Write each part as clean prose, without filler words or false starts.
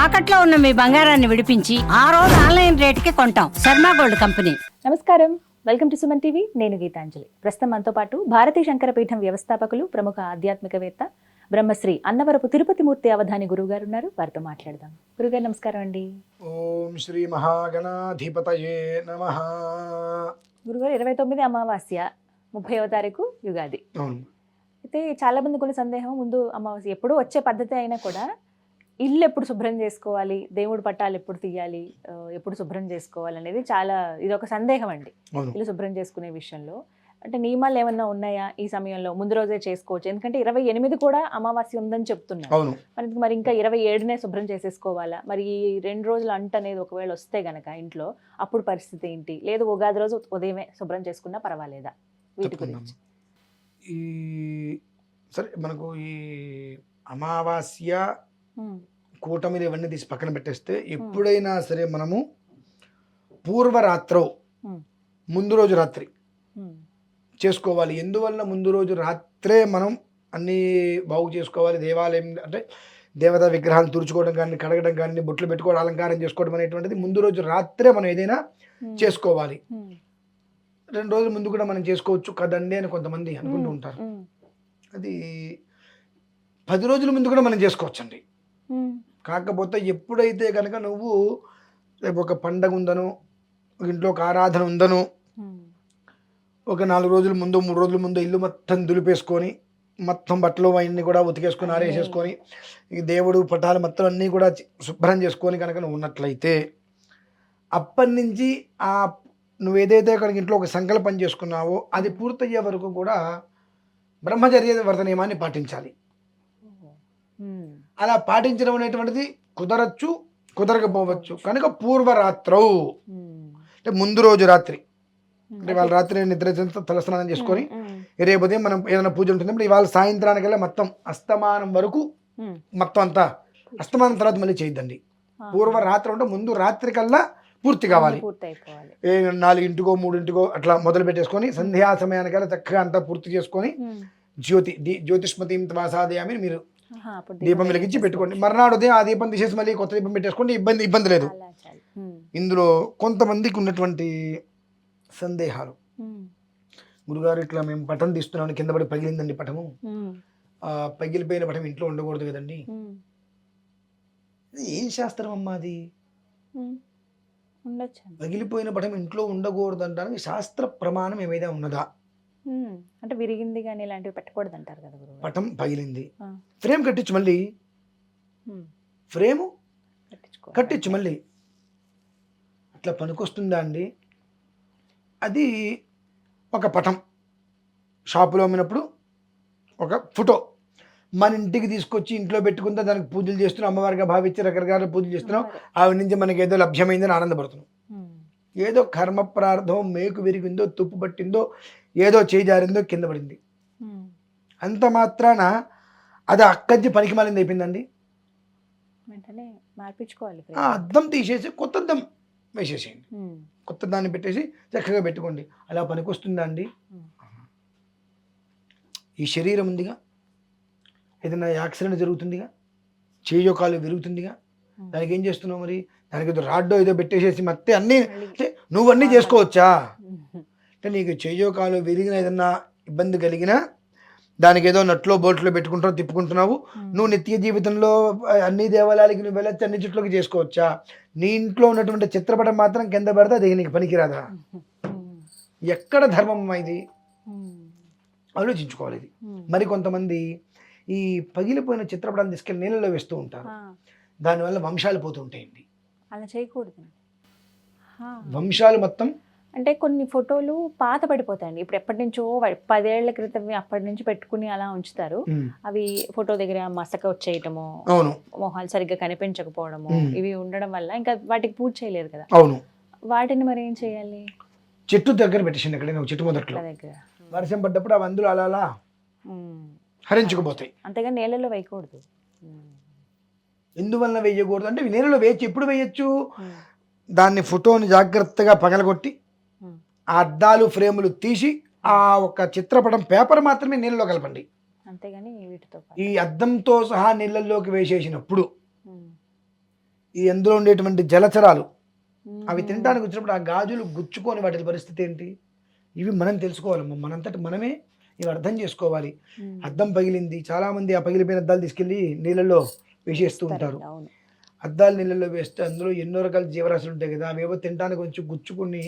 తాకట్లో ఉన్న మీ బంగారాన్ని విడిపించి ఆ రోజు ఆన్లైన్ రేటుకి కొంటాం. Sharma gold company. నమస్కారం, వెల్కమ్ టు సుమన్ టీవీ. నేను గీతాంజలి. ప్రస్తుతం మనతో పాటు భారతీ శంకరపీఠం వ్యవస్థాపకులు, ప్రముఖ ఆధ్యాత్మికవేత్త, బ్రహ్మశ్రీ అన్నవరపు తిరుపతిమూర్తి అవధాని గురువు గారు ఉన్నారు. వారితో మాట్లాడదాం. గురుగారు నమస్కారం అండి. ఓం శ్రీ మహాగణాధిపతయే నమః. గురుగారు 29 అమావాస్య, 30వ తారీఖు యుగాది. అవును. అయితే చాలా మంది కొన్ని సందేహం, ముందు అమావాస్య ఎప్పుడు వచ్చే పద్ధతి అయినా కూడా ఇల్లు ఎప్పుడు శుభ్రం చేసుకోవాలి, దేవుడి పట్టాలు ఎప్పుడు తీయాలి, ఎప్పుడు శుభ్రం చేసుకోవాలి అనేది చాలా ఇది ఒక సందేహం అండి. ఇల్లు శుభ్రం చేసుకునే విషయంలో అంటే నియమాలు ఏమన్నా ఉన్నాయా? ఈ సమయంలో ముందు రోజే చేసుకోవచ్చు, ఎందుకంటే 28 కూడా అమావాస్య ఉందని చెప్తున్నారు. మరి ఇంకా 27నే శుభ్రం చేసేసుకోవాలా? మరి ఈ 2 రోజులు అంట అనేది ఒకవేళ వస్తే గనక ఇంట్లో అప్పుడు పరిస్థితి ఏంటి? లేదు ఉగాది రోజు ఉదయమే శుభ్రం చేసుకున్నా పర్వాలేదా? వీటి గురించి ఈ సరే, మనకు ఈ అమావాస్య కూటమిలు ఇవన్నీ తీసి పక్కన పెట్టేస్తే, ఎప్పుడైనా సరే మనము పూర్వరాత్రో ముందు రోజు రాత్రి చేసుకోవాలి. ఎందువల్ల ముందు రోజు రాత్రే మనం అన్నీ బాగు చేసుకోవాలి. దేవాలయం అంటే దేవతా విగ్రహాలు తుడుచుకోవడం కానీ, కడగడం కానీ, బొట్లు పెట్టుకోవడం, అలంకారం చేసుకోవడం అనేటువంటిది ముందు రోజు రాత్రే మనం ఏదైనా చేసుకోవాలి. 2 రోజుల ముందు కూడా మనం చేసుకోవచ్చు కదండి అని కొంతమంది అనుకుంటూ ఉంటారు. అది 10 రోజుల ముందు కూడా మనం చేసుకోవచ్చు అండి. కాకపోతే ఎప్పుడైతే కనుక నువ్వు రేపు ఒక పండగ ఉందనో, ఇంట్లో ఒక ఆరాధన ఉందనో, ఒక 4 రోజుల ముందు 3 రోజుల ముందు ఇల్లు మొత్తం దులిపేసుకొని, మొత్తం బట్టలు అవన్నీ కూడా ఉతికేసుకొని ఆరేసేసుకొని, ఈ దేవుడు పటాలు మొత్తం అన్నీ కూడా శుభ్రం చేసుకొని కనుక నువ్వు ఉన్నట్లయితే, అప్పటి నుంచి నువ్వు ఏదైతే కనుక ఇంట్లో ఒక సంకల్పం చేసుకున్నావో అది పూర్తయ్యే వరకు కూడా బ్రహ్మచర్య వ్రత నియమాన్ని పాటించాలి. అలా పాటించడం అనేటువంటిది కుదరచ్చు, కుదరకపోవచ్చు. కనుక పూర్వరాత్రౌ అంటే ముందు రోజు రాత్రి, అంటే వాళ్ళ రాత్రి నిద్ర తలస్నానం చేసుకొని రేపు ఉదయం మనం ఏదైనా పూజ ఉంటుంది, ఇవాళ సాయంత్రానికల్లా మొత్తం అస్తమానం వరకు మొత్తం అంతా అస్తమానం తర్వాత మళ్ళీ చేయొద్దండి. పూర్వరాత్రి అంటే ముందు రాత్రి కల్లా పూర్తి కావాలి. 4 3 అట్లా మొదలు పెట్టేసుకొని సంధ్యా సమయానికల్లా చక్కగా అంతా పూర్తి చేసుకొని జ్యోతిష్మతీం తమాసాదయామి మీరు దీపం వెలిగించి పెట్టుకోండి. మర్నాడు ఉదయం ఆ దీపం తీసేసి మళ్ళీ కొత్త దీపం పెట్టేసుకోండి. ఇబ్బంది లేదు. ఇందులో కొంతమందికి ఉన్నటువంటి సందేహాలు, గురుగారు ఇట్లా మేము పటం తీస్తున్నాం, కింద పడి పగిలిందండి పటము, పగిలిపోయిన పటం ఇంట్లో ఉండకూడదు కదండి. ఏం శాస్త్రం అమ్మా అది? పగిలిపోయిన పటం ఇంట్లో ఉండకూడదు అంటానికి శాస్త్ర ప్రమాణం ఏమైనా ఉన్నదా? అంటే విరిగింది కానీ ఇలాంటివి పెట్టకూడదు అంటారు కదా. పటం పగిలింది, ఫ్రేమ్ కట్టించు, మళ్ళీ ఫ్రేము కట్టించు, మళ్ళీ అట్లా పనికొస్తుందా అండి? అది ఒక పటం షాపులో అమ్మినప్పుడు ఒక ఫోటో మన ఇంటికి తీసుకొచ్చి ఇంట్లో పెట్టుకుంటే దానికి పూజలు చేస్తున్నాం, అమ్మవారిగా భావించి రకరకాల పూజలు చేస్తున్నాం. ఆవిడ నుంచి మనకి ఏదో లభ్యమైందని ఆనందపడుతున్నాం. ఏదో కర్మ ప్రార్థం మేకు విరిగిందో, తుప్పు పట్టిందో, ఏదో చేజారిందో, కింద పడింది, అంత మాత్రాన అది అక్కడి పనికి మాలింది అయిపోయిందండి. అద్దం తీసేసి కొత్త అద్దం వేసేసేయండి, కొత్త దాన్ని పెట్టేసి చక్కగా పెట్టుకోండి. అలా పనికి వస్తుందా అండి? ఈ శరీరం ఉందిగా, ఏదైనా యాక్సిడెంట్ జరుగుతుందిగా, చేయో కాలు విరుగుతుందిగా, దానికి ఏం చేస్తున్నావు మరి? దానికి ఏదో రాడ్డో ఏదో పెట్టేసేసి మత్తే అన్నీ అంటే నువ్వు అన్నీ చేసుకోవచ్చా? అంటే నీకు చెయ్యో కాలు విరిగిన ఏదన్నా ఇబ్బంది కలిగినా దానికి ఏదో నట్లో బోట్లో పెట్టుకుంటున్నావు, తిప్పుకుంటున్నావు. నువ్వు నిత్య జీవితంలో అన్ని దేవాలయాలకి నువ్వు వెళ్ళొచ్చు, అన్ని చుట్లోకి చేసుకోవచ్చా? నీ ఇంట్లో ఉన్నటువంటి చిత్రపటం మాత్రం కింద పడితే అది నీకు పనికిరాదా? ఎక్కడ ధర్మం ఇది? ఆలోచించుకోవాలి ఇది. మరి కొంతమంది ఈ పగిలిపోయిన చిత్రపటాన్ని తీసుకెళ్ళి నీళ్ళలో వేస్తూ ఉంటారు, దానివల్ల వంశాలు పోతూ ఉంటాయండి. అలా చేయకూడదు. వంశాలు మొత్తం అంటే కొన్ని ఫోటోలు పాత పడిపోతాయండి. ఇప్పుడు ఎప్పటి నుంచో 10 ఏళ్ల క్రితం అప్పటి నుంచి పెట్టుకుని అలా ఉంచుతారు. అవి ఫోటో దగ్గర మసక వచ్చేయటము, మొహాలు సరిగ్గా కనిపించకపోవడము, ఇవి ఉండడం వల్ల ఇంకా వాటికి పూజ చేయలేరు కదా. అవును. వాటిని మరి ఏం చేయాలి? చెట్టు దగ్గర పెట్టేసింది, ఎక్కడైనా చెట్టు మొదట్లో దగ్గర వర్షం పడ్డప్పుడు అవి అందులో అలా హరించుకుపోతాయి. అంతేగా నీళ్ళలో వేయకూడదు. ఎందువల్ల వేయకూడదు అంటే, నీళ్ళలో వేయచ్చు. ఎప్పుడు వేయచ్చు? దాన్ని ఫోటోని జాగ్రత్తగా పగలగొట్టి ఆ అద్దాలు ఫ్రేములు తీసి ఆ ఒక చిత్రపటం పేపర్ మాత్రమే నీళ్ళలో కలపండి. అంతేగాని వీటితో ఈ అద్దంతో సహా నీళ్ళల్లోకి వేసేసినప్పుడు ఈ అందులో ఉండేటువంటి జలచరాలు అవి తినడానికి వచ్చినప్పుడు ఆ గాజులు గుచ్చుకొని వాటి పరిస్థితి ఏంటి, ఇవి మనం తెలుసుకోవాలమ్మా. మనంతటి మనమే ఇవి అర్థం చేసుకోవాలి. అద్దం పగిలింది, చాలామంది ఆ పగిలిపోయిన అద్దాలు తీసుకెళ్ళి నీళ్ళల్లో వేసేస్తూ ఉంటారు. అవును. అద్దాలు నీళ్ళల్లో వేస్తే అందులో ఎన్నో రకాల జీవరాశులు ఉంటాయి కదా, అవేవో తినడానికి కొంచెం గుచ్చుకుని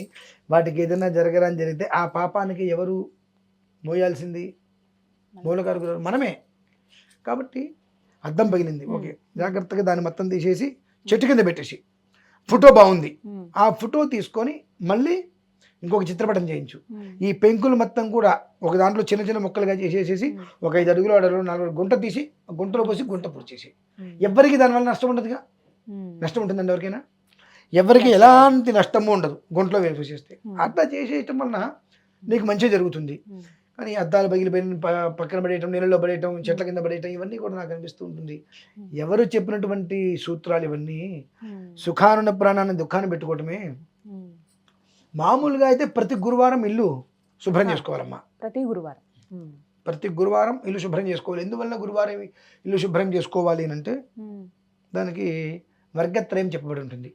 వాటికి ఏదైనా జరగరాని జరిగితే ఆ పాపానికి ఎవరు మోయాల్సింది, మూలకారకులు మనమే. కాబట్టి అద్దం పగిలింది, ఓకే, జాగ్రత్తగా దాన్ని మొత్తం తీసేసి చెట్టు కింద పెట్టేసి, ఫోటో బాగుంది, ఆ ఫోటో తీసుకొని మళ్ళీ ఇంకొక చిత్రపటం చేయించు. ఈ పెంకులు మొత్తం కూడా ఒక దాంట్లో చిన్న చిన్న ముక్కలుగా చేసేసి ఒక 5 అడుగులు 6 అడుగులు 4 గుంట తీసి గుంటలో పోసి గుంట పూర్చేసి, ఎవరికి దానివల్ల నష్టం ఉండదుగా. నష్టం ఉంటుందండి ఎవరికైనా? ఎవరికి ఎలాంటి నష్టము ఉండదు గుంటలో వేసేస్తే. అట్లా చేసేయటం వలన నీకు మంచి జరుగుతుంది. కానీ అద్దాలు పగిలిపోయిన పక్కన పడేయటం, నీళ్ళలో పడేయటం, చెట్ల కింద పడేయటం, ఇవన్నీ కూడా నాకు అనిపిస్తూ ఉంటుంది. ఎవరు చెప్పినటువంటి సూత్రాలు ఇవన్నీ? సుఖానున్న ప్రాణాన్ని దుఃఖాన్ని పెట్టుకోవటమే. మామూలుగా అయితే ప్రతి గురువారం ఇల్లు శుభ్రం చేసుకోవాలమ్మా. ప్రతి గురువారం ఇల్లు శుభ్రం చేసుకోవాలి. ఎందువల్ల గురువారం ఇల్లు శుభ్రం చేసుకోవాలి అంటే దానికి వర్గత్రయం చెప్పబడి ఉంటుంది.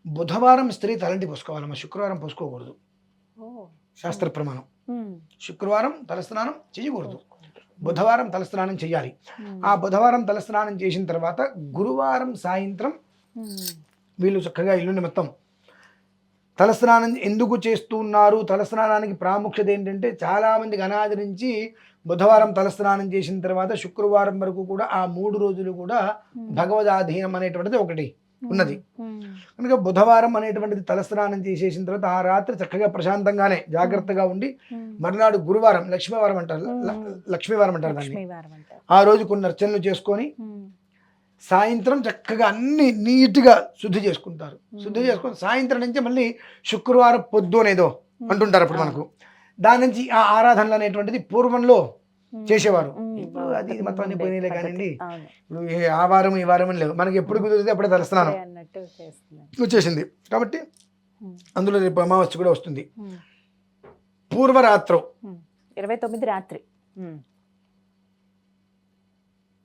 బుధవారం స్త్రీ తలంటి పోసుకోవాలమ్మా, శుక్రవారం పోసుకోకూడదు, శాస్త్ర ప్రమాణం. శుక్రవారం తలస్నానం చేయకూడదు, బుధవారం తలస్నానం చేయాలి. ఆ బుధవారం తలస్నానం చేసిన తర్వాత గురువారం సాయంత్రం వీళ్ళు చక్కగా ఇల్లుని మొత్తం తలస్నానం ఎందుకు చేస్తున్నారు, తలస్నానానికి ప్రాముఖ్యత ఏంటంటే చాలామందికి అనాది నుంచి బుధవారం తలస్నానం చేసిన తర్వాత శుక్రవారం వరకు కూడా ఆ 3 రోజులు కూడా భగవదాధీనం అనేటువంటిది ఒకటి ఉన్నది. కనుక బుధవారం అనేటువంటిది తలస్నానం చేసేసిన తర్వాత ఆ రాత్రి చక్కగా ప్రశాంతంగానే జాగ్రత్తగా ఉండి మరునాడు గురువారం లక్ష్మీవారం అంటారు దాన్ని, ఆ రోజు కొన్ని అర్చనలు చేసుకొని సాయంత్రం చక్కగా అన్ని నీట్గా శుద్ధి చేసుకుంటారు. శుద్ధి చేసుకొని సాయంత్రం నుంచి మళ్ళీ శుక్రవారం పొద్దు అనేదో అంటుంటారు. అప్పుడు మనకు దాని నుంచి ఆ ఆరాధనలు అనేటువంటిది పూర్వంలో చేసేవారు. ఇప్పుడు అది మొత్తం అన్ని పోయినాయిలే కానివ్వండి. ఇప్పుడు ఆ వారం ఈ వారం అని లేవు, మనకి ఎప్పుడు కుదిరితే అప్పుడే తలస్నానం వచ్చేసింది. కాబట్టి అందులో రేపు అమావాస్య కూడా వస్తుంది. పూర్వరాత్రం 29 రాత్రి.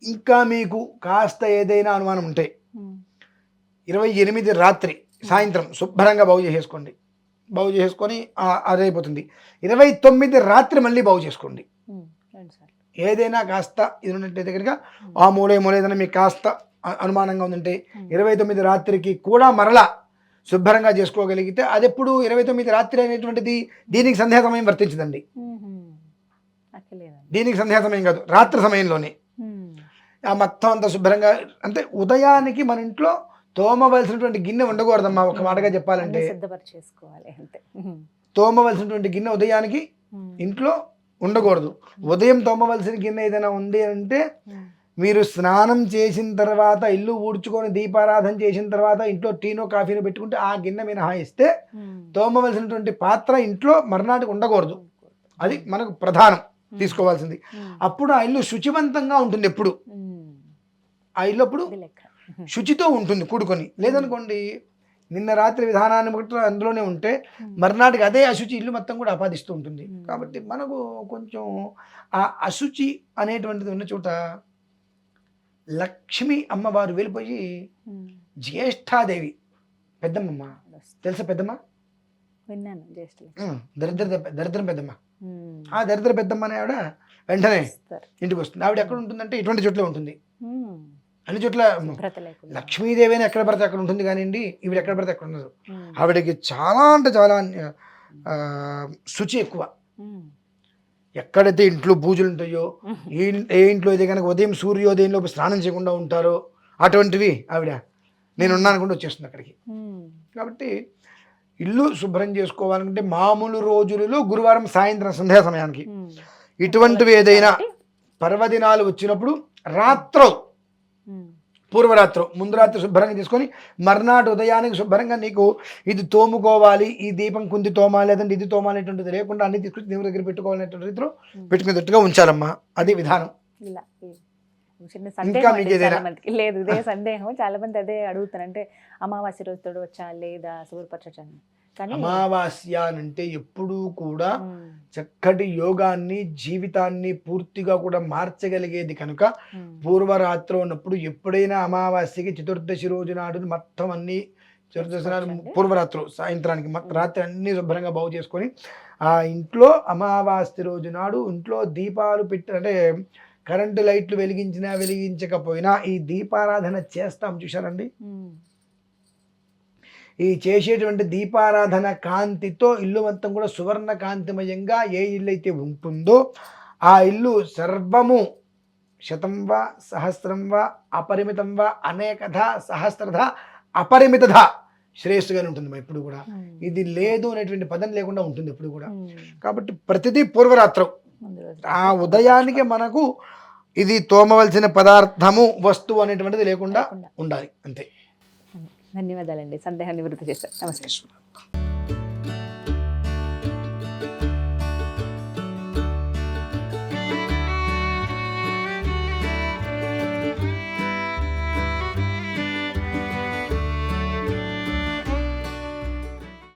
ఇంకా మీకు కాస్త ఏదైనా అనుమానం ఉంటే 28 రాత్రి సాయంత్రం శుభ్రంగా బాగు చేసేసుకోండి. బాగు చేసుకొని అది అయిపోతుంది. 29 రాత్రి మళ్ళీ బాగు చేసుకోండి. ఏదైనా కాస్త ఇది ఉన్నట్టయితే కనుక ఆ మూల ఏదైనా మీకు కాస్త అనుమానంగా ఉందంటే 29 రాత్రికి కూడా మరలా శుభ్రంగా చేసుకోగలిగితే అది ఎప్పుడు 29 రాత్రి అనేటువంటిది దీనికి సంధ్యా సమయం వర్తించదండి. దీనికి సంధ్యా సమయం కాదు, రాత్రి సమయంలోనే ఆ మొత్తం అంతా శుభ్రంగా. అంటే ఉదయానికి మన ఇంట్లో తోమవలసినటువంటి గిన్నె ఉండకూడదమ్మా. ఒక మాటగా చెప్పాలంటే తోమవలసినటువంటి గిన్నె ఉదయానికి ఇంట్లో ఉండకూడదు. ఉదయం తోమవలసిన గిన్నె ఏదైనా ఉంది అంటే మీరు స్నానం చేసిన తర్వాత ఇల్లు ఊడ్చుకొని దీపారాధన చేసిన తర్వాత ఇంట్లో టీనో కాఫీనో పెట్టుకుంటే ఆ గిన్నె మినహాయిస్తే తోమవలసినటువంటి పాత్ర ఇంట్లో మర్నాటికి ఉండకూడదు. అది మనకు ప్రధానం తీసుకోవాల్సింది. అప్పుడు ఆ ఇల్లు శుచివంతంగా ఉంటుంది. ఎప్పుడు ఆ ఇల్లు అప్పుడు శుచితో ఉంటుంది కూడుకొని. లేదనుకోండి నిన్న రాత్రి విధానాన్ని బట్టి అందులోనే ఉంటే మర్నాటికి అదే అశుచి ఇల్లు మొత్తం కూడా ఆపాదిస్తూ ఉంటుంది. కాబట్టి మనకు కొంచెం ఆ అశుచి అనేటువంటిది ఉన్న చోట లక్ష్మి అమ్మవారు వెళ్ళిపోయి జ్యేష్ఠాదేవి పెద్దమ్మ తెలుసా? పెద్దమ్మ దరిద్రం పెద్దమ్మ. ఆ దరిద్ర పెద్దమ్మ అనే ఆవిడ వెంటనే ఇంటికి వస్తుంది. ఆవిడ ఎక్కడ ఉంటుందంటే ఇటువంటి చోట్ల ఉంటుంది. అన్ని చోట్ల లక్ష్మీదేవి అని ఎక్కడ పడితే అక్కడ ఉంటుంది కానివ్వండి, ఈవిడ ఎక్కడ పడితే అక్కడ ఉండదు. ఆవిడకి చాలా అంటే చాలా శుచి ఎక్కువ. ఎక్కడైతే ఇంట్లో పూజలు ఉంటాయో, ఏ ఇంట్లో అయితే కనుక ఉదయం సూర్యోదయంలో స్నానం చేయకుండా ఉంటారో అటువంటివి ఆవిడ నేను ఉన్నాను అనుకుంటూ వచ్చేస్తుంది అక్కడికి. కాబట్టి ఇల్లు శుభ్రం చేసుకోవాలంటే మామూలు రోజులలో గురువారం సాయంత్రం సంధ్యా సమయానికి, ఇటువంటివి ఏదైనా పర్వదినాలు వచ్చినప్పుడు రాత్రో పూర్వరాత్రం ముందు రాత్రి శుభ్రంగా తీసుకొని మర్నాటి ఉదయానికి శుభ్రంగా నీకు ఇది తోముకోవాలి, ఈ దీపం కుంది తోమాలి, లేదంటే ఇది తోమాలి అనేటువంటిది లేకుండా అన్ని తీసుకొచ్చి దేవుడి దగ్గర పెట్టుకోవాలనేటువంటి రీతిలో పెట్టుకునేటట్టుగా ఉంచాలమ్మా. అది విధానం. ఇంకా మీకు ఏదైనా లేదు ఇదే సందేహం చాలా మంది అదే అడుగుతారు. అంటే అమావాస్య రోజు తోడు వచ్చా లేదా శుభ్రపరచని కానీ అమావాస్య అంటే ఎప్పుడూ కూడా ఉమ్, చక్కటి యోగాన్ని జీవితాన్ని పూర్తిగా కూడా మార్చగలిగేది కనుక ఉమ్, పూర్వరాత్రి ఉన్నప్పుడు ఎప్పుడైనా అమావాస్యకి చతుర్దశి రోజు నాడు మొత్తం అన్ని చతుర్దశి నాడు చేసుకోవచ్చండి. పూర్వరాత్రు సాయంత్రానికి రాత్రి అన్ని శుభ్రంగా బాగు చేసుకొని ఆ ఇంట్లో అమావాస్య రోజు నాడు ఇంట్లో దీపాలు పెట్టి అంటే కరెంటు లైట్లు వెలిగించినా వెలిగించకపోయినా ఈ దీపారాధన చేస్తాం చూశారండి. ఉమ్, ఈ చేసేటువంటి దీపారాధన కాంతితో ఇల్లు మొత్తం కూడా సువర్ణ కాంతిమయంగా ఏ ఇల్లు అయితే ఉంటుందో ఆ ఇల్లు సర్వము శతం వా సహస్రం వా అపరిమితం వా అనేకధ సహస్రధ అపరిమితధ శ్రేయస్సుగానే ఉంటుంది ఎప్పుడు కూడా. ఉమ్, ఇది లేదు అనేటువంటి పదం లేకుండా ఉంటుంది ఎప్పుడు కూడా. ఉమ్, కాబట్టి ప్రతిదీ పూర్వరాత్రం ముందు రోజు ఆ ఉదయానికి మనకు ఇది తోమవలసిన పదార్థము వస్తువు అనేటువంటిది లేకుండా లేకుండా. ఉండాలి అంతే. ధన్యవాదాలండి, సందేహం నివృత్తి చేశారు. నమస్తే.